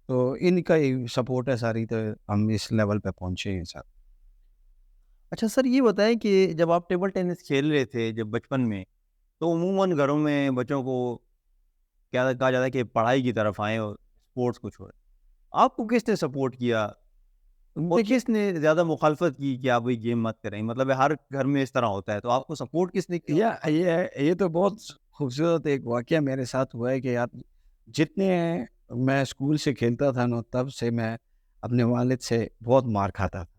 تو ان کا ہی سپورٹ ہے ساری, تو ہم اس لیول پہ پہنچے ہیں ساتھ. اچھا سر, یہ بتائیں کہ جب آپ ٹیبل ٹینس کھیل رہے تھے جب بچپن میں, تو عموماً گھروں میں بچوں کو کہا جاتا ہے کہ پڑھائی کی طرف آئیں اور اسپورٹس کو چھوڑیں. آپ کو کس نے سپورٹ کیا اور کس نے زیادہ مخالفت کی کہ آپ یہ گیم مت کریں؟ مطلب ہر گھر میں اس طرح ہوتا ہے, تو آپ کو سپورٹ کس نے کیا؟ یہ تو بہت خوبصورت ایک واقعہ میرے ساتھ ہوا ہے کہ یار جتنے میں اسکول سے کھیلتا تھا نا, تب سے میں اپنے والد سے بہت مار کھاتا تھا.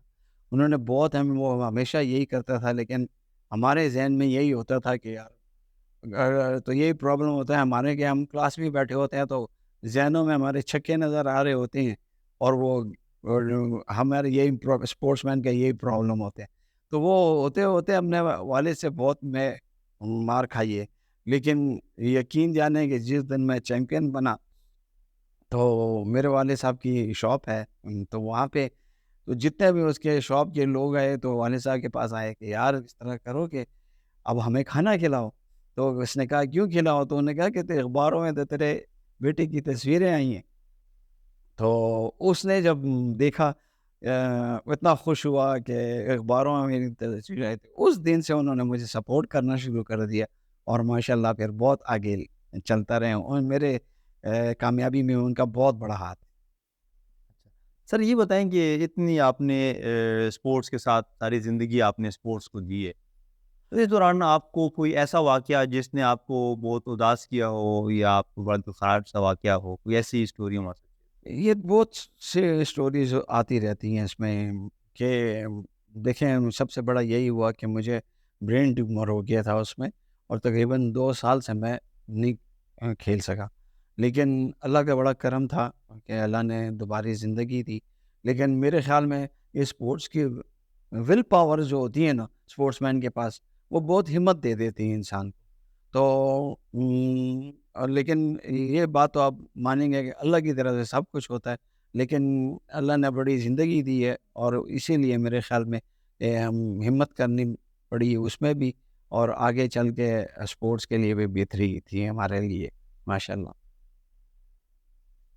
انہوں نے بہت وہ ہمیشہ یہی کرتا تھا, لیکن ہمارے ذہن میں یہی ہوتا تھا کہ یار تو یہی پرابلم ہوتا ہے ہمارے کہ ہم کلاس میں بیٹھے ہوتے ہیں تو ذہنوں میں ہمارے چھکے نظر آ رہے ہوتے ہیں, اور وہ ہمارے یہی اسپورٹس مین کا یہی پرابلم ہوتے ہیں. تو وہ ہوتے ہوتے اپنے والد سے بہت میں مار کھائی ہے, لیکن یقین جانے کہ جس دن میں چیمپئن بنا, تو میرے والد صاحب کی شاپ ہے, تو وہاں پہ تو جتنے بھی اس کے شاپ کے لوگ آئے تو والد صاحب کے پاس آئے کہ یار اس طرح کرو کہ اب ہمیں کھانا کھلاؤ. تو اس نے کہا کیوں کھلاؤ؟ تو انہوں نے کہا کہ اخباروں میں تو تیرے بیٹے کی تصویریں آئی ہیں. تو اس نے جب دیکھا اتنا خوش ہوا کہ اخباروں میں میری تصویر آئی تھی. اس دن سے انہوں نے مجھے سپورٹ کرنا شروع کر دیا, اور ماشاءاللہ پھر بہت آگے چلتا رہے, اور میرے کامیابی میں ان کا بہت بڑا ہاتھ. سر یہ بتائیں کہ اتنی آپ نے اسپورٹس کے ساتھ ساری زندگی آپ نے اسپورٹس کو دی ہے, تو اس دوران آپ کو کوئی ایسا واقعہ جس نے آپ کو بہت اداس کیا ہو, یا آپ کو بڑا خراب سا واقعہ ہو, کوئی ایسی اسٹوری ہمارے ساتھ؟ یہ بہت سے اسٹوریز آتی رہتی ہیں اس میں کہ دیکھیں سب سے بڑا یہی ہوا کہ مجھے برین ٹیومر ہو گیا تھا اس میں, اور تقریباً 2 سال سے میں نہیں کھیل سکا. لیکن اللہ کا بڑا کرم تھا کہ اللہ نے دوباری زندگی دی. لیکن میرے خیال میں یہ اسپورٹس کی ول پاور جو ہوتی ہے نا اسپورٹس مین کے پاس، وہ بہت ہمت دے دیتی ہے انسان کو. تو لیکن یہ بات تو آپ مانیں گے کہ اللہ کی طرف سے سب کچھ ہوتا ہے، لیکن اللہ نے بڑی زندگی دی ہے اور اسی لیے میرے خیال میں ہمت کرنی پڑی اس میں بھی، اور آگے چل کے اسپورٹس کے لیے بھی بہتری تھی ہمارے لیے ماشاء اللہ.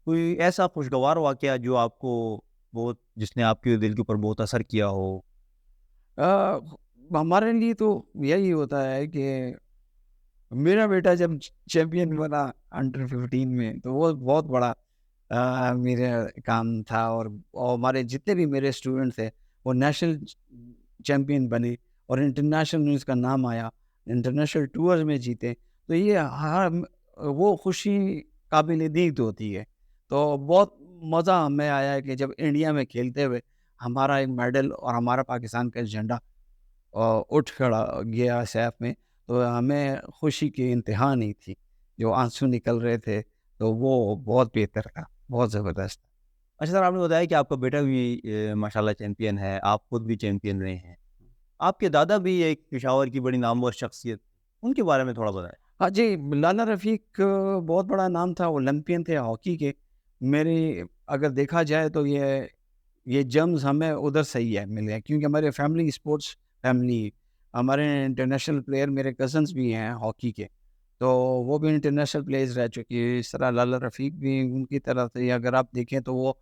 کوئی ایسا خوشگوار واقعہ جو آپ کو بہت، جس نے آپ کے دل کے اوپر بہت اثر کیا ہو؟ ہمارے لیے تو یہی ہوتا ہے کہ میرا بیٹا جب چیمپئن بنا انڈر 15 میں، تو وہ بہت بڑا میرا کام تھا. اور ہمارے جتنے بھی میرے اسٹوڈنٹ تھے وہ نیشنل چیمپئن بنے اور انٹرنیشنل میں اس کا نام آیا، انٹرنیشنل ٹورز میں جیتے. تو یہ وہ خوشی قابل دید ہوتی ہے. تو بہت مزہ ہمیں آیا ہے کہ جب انڈیا میں کھیلتے ہوئے ہمارا ایک میڈل اور ہمارا پاکستان کا جھنڈا اٹھ کھڑا گیا سیف میں، تو ہمیں خوشی کی انتہا نہیں تھی. جو آنسو نکل رہے تھے تو وہ بہت بہتر تھا، بہت زبردست. اچھا سر، آپ نے بتایا کہ آپ کا بیٹا بھی ماشاءاللہ چیمپئن ہے، آپ خود بھی چیمپئن رہے ہیں، آپ کے دادا بھی ایک پشاور کی بڑی نامور شخصیت، ان کے بارے میں تھوڑا بتائیں. ہاں جی، لالا رفیق بہت بڑا نام تھا، اولمپئن تھے ہاکی کے. میری اگر دیکھا جائے تو یہ جمز ہمیں ادھر سے ہی ہے ملے، کیونکہ ہمارے فیملی اسپورٹس فیملی، ہمارے انٹرنیشنل پلیئر میرے کزنس بھی ہیں ہاکی کے، تو وہ بھی انٹرنیشنل پلیئرز رہ چکی ہے. اس طرح لالا رفیق بھی ان کی طرف سے، اگر آپ دیکھیں تو وہ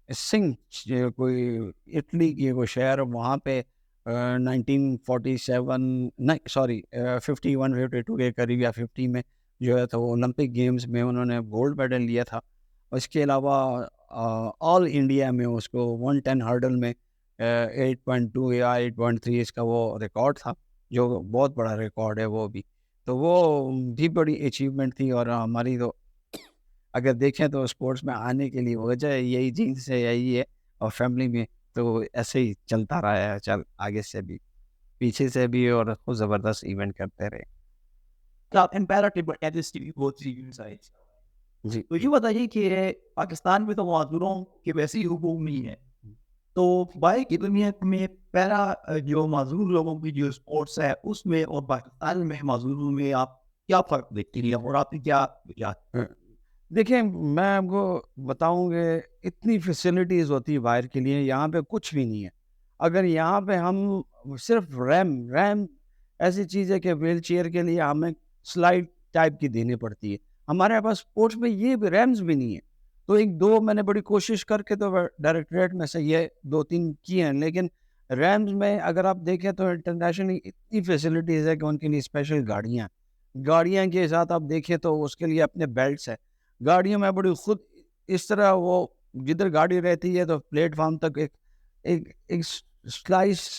سنگھ کوئی اٹلی کی کوئی شہر، وہاں پہ 1947 نہیں سوری 51-52 کے قریب یا 50 میں جو ہے تو وہ اولمپک گیمز میں انہوں نے گولڈ میڈل لیا تھا. اس کے علاوہ آل انڈیا میں اس کو 110 ہرڈل میں 8.2 یا 8.3 اس کا وہ ریکارڈ تھا، جو بہت بڑا ریکارڈ ہے وہ بھی. تو وہ بھی بڑی اچیومنٹ تھی. اور ہماری تو اگر دیکھیں تو اسپورٹس میں آنے کے لیے وجہ یہی جینس ہے، یہی ہے، اور فیملی میں تو ایسے ہی چلتا رہا ہے، چل آگے سے بھی پیچھے سے بھی، اور خود زبردست ایونٹ کرتے رہے. پیرا ٹیبل ٹینس کی بھی بہت سی ویبسائٹس. جی تو یہ بتائیے کہ پاکستان میں تو معذوروں کے ویسے ہی حقوق نہیں ہے، تو باہر کی دنیا میں پیرا جو معذور لوگوں کی جو اسپورٹس ہے اس میں اور پاکستان میں معذوروں میں آپ کیا فرق دیکھتے ہیں اور آپ کی کیا دیکھیں، میں آپ کو بتاؤں کہ اتنی فیسلٹیز ہوتی ہے باہر کے لیے، یہاں پہ کچھ بھی نہیں ہے. اگر یہاں پہ ہم صرف ریم ایسی چیز ہے کہ ویل چیئر کے لیے ہمیں سلائڈ ٹائپ کی دینی پڑتی ہے. ہمارے پاس اسپورٹس میں یہ بھی ریمز بھی نہیں ہے. تو ایک دو میں نے بڑی کوشش کر کے تو ڈائریکٹریٹ میں سے یہ 2-3 کی ہیں، لیکن ریمز میں اگر آپ دیکھیں تو انٹرنیشنلی اتنی فیسلٹیز ہے کہ ان کے لیے اسپیشل گاڑیاں کے ساتھ آپ دیکھیں تو اس کے لیے اپنے بیلٹس ہے. گاڑیوں میں بڑی خود اس طرح وہ جدھر گاڑی رہتی ہے تو پلیٹ فارم تک ایک سلائس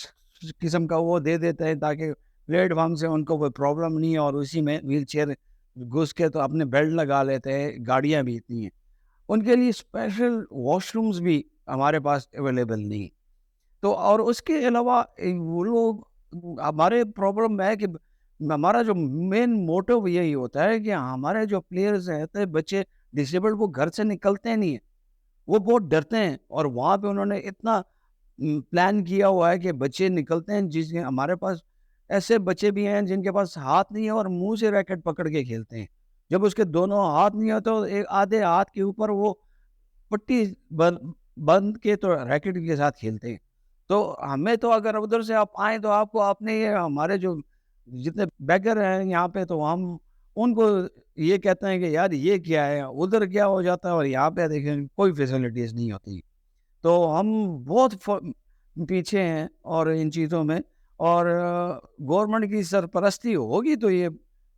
قسم کا وہ دے دیتے ہیں تاکہ پلیٹ فارم سے ان کو کوئی پرابلم نہیں ہے، اور اسی میں ویل چیئر گھس کے تو اپنے بیلٹ لگا لیتے ہیں. گاڑیاں بھی اتنی ہیں، ان کے لیے اسپیشل واش رومز بھی ہمارے پاس اویلیبل نہیں. تو اور اس کے علاوہ وہ لوگ، ہمارے پرابلم ہے کہ ہمارا جو مین موٹو یہی ہوتا ہے کہ ہمارے جو پلیئرز رہتے ہیں بچے ڈسیبلڈ، وہ گھر سے نکلتے نہیں ہیں، وہ بہت ڈرتے ہیں. اور وہاں پہ انہوں نے اتنا پلان کیا ہوا ہے کہ بچے نکلتے ہیں، جس ہمارے پاس ایسے بچے بھی ہیں جن کے پاس ہاتھ نہیں ہے اور منہ سے ریکٹ پکڑ کے کھیلتے ہیں. جب اس کے دونوں ہاتھ نہیں ہوتے تو ایک آدھے ہاتھ کے اوپر وہ پٹی بند کے تو ریکٹ کے ساتھ کھیلتے ہیں. تو ہمیں تو اگر ادھر سے آپ آئیں تو آپ کو اپنے یہ ہمارے جو جتنے بیگر ہیں یہاں پہ، تو ہم ان کو یہ کہتے ہیں کہ یار یہ کیا ہے، ادھر کیا ہو جاتا ہے، اور یہاں پہ دیکھیں کوئی فیسلٹیز نہیں ہوتی. تو ہم بہت پیچھے ہیں اور ان چیزوں میں. اور گورنمنٹ کی سرپرستی ہوگی تو یہ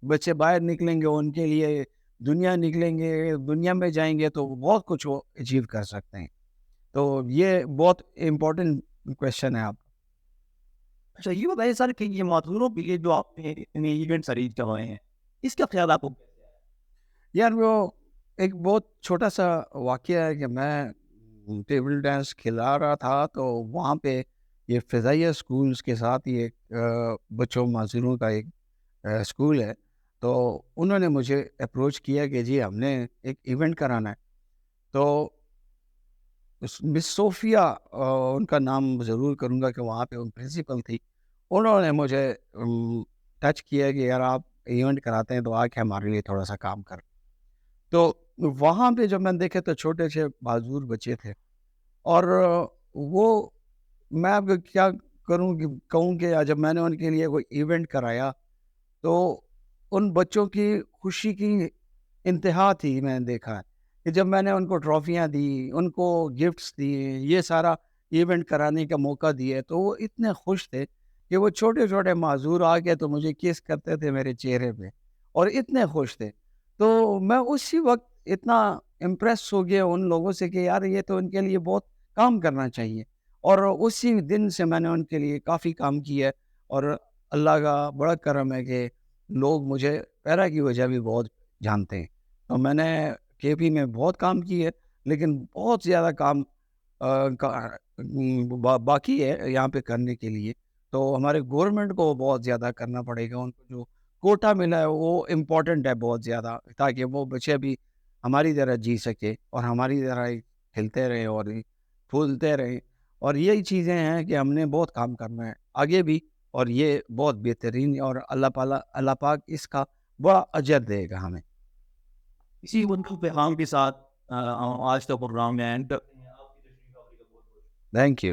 بچے باہر نکلیں گے، ان کے لیے دنیا نکلیں گے، دنیا میں جائیں گے تو بہت کچھ وہ اچیو کر سکتے ہیں. تو یہ بہت امپورٹنٹ کویشچن ہے آپ. اچھا یہ بتائیے سر کہ یہ معذوروں کے لیے جو آپ نے اتنے ایونٹس ارینج کروائے ہیں، اس کا خیال آپ کو؟ یار وہ ایک بہت چھوٹا سا واقعہ ہے کہ میں ٹیبل ٹینس کھلا رہا تھا، تو وہاں پہ یہ فضائیہ اسکولس کے ساتھ یہ ایک بچوں معذوروں کا ایک اسکول ہے. تو انہوں نے مجھے اپروچ کیا کہ جی ہم نے ایک ایونٹ کرانا ہے. تو مس صوفیہ ان کا نام ضرور کروں گا کہ وہاں پہ ان پرنسپل تھی. انہوں نے مجھے ٹچ کیا کہ یار آپ ایونٹ کراتے ہیں تو آ کے ہمارے لیے تھوڑا سا کام کر. تو وہاں پہ جب میں نے دیکھے تو چھوٹے سے معذور بچے تھے, اور وہ میں اب کیا کہوں کہ جب میں نے ان کے لیے کوئی ایونٹ کرایا تو ان بچوں کی خوشی کی انتہا تھی. میں نے دیکھا کہ جب میں نے ان کو ٹرافیاں دی, ان کو گفٹس دیے, یہ سارا ایونٹ کرانے کا موقع دیا, تو وہ اتنے خوش تھے کہ وہ چھوٹے چھوٹے معذور آ کے تو مجھے کس کرتے تھے میرے چہرے پہ, اور اتنے خوش تھے. تو میں اسی وقت اتنا امپریس ہو گیا ان لوگوں سے کہ یار یہ تو ان کے لیے بہت کام کرنا چاہیے. اور اسی دن سے میں نے ان کے لیے کافی کام کیا, اور اللہ کا بڑا کرم ہے کہ لوگ مجھے پیرا کی وجہ بھی بہت جانتے ہیں. تو میں نے کے پی میں بہت کام کی ہے, لیکن بہت زیادہ کام باقی ہے یہاں پہ کرنے کے لیے. تو ہمارے گورنمنٹ کو بہت زیادہ کرنا پڑے گا. ان کو جو کوٹا ملا ہے وہ امپورٹنٹ ہے بہت زیادہ, تاکہ وہ بچے بھی ہماری طرح جی سکے اور ہماری طرح کھلتے رہیں اور پھولتے رہیں. اور یہی چیزیں ہیں کہ ہم نے بہت کام کرنا ہے آگے بھی, اور یہ بہت بہترین, اور اللہ پاک اس کا بڑا اجر دے گا ہمیں. اسی پیغام کے ساتھ آج کا پروگرام میں اینڈ. Thank you.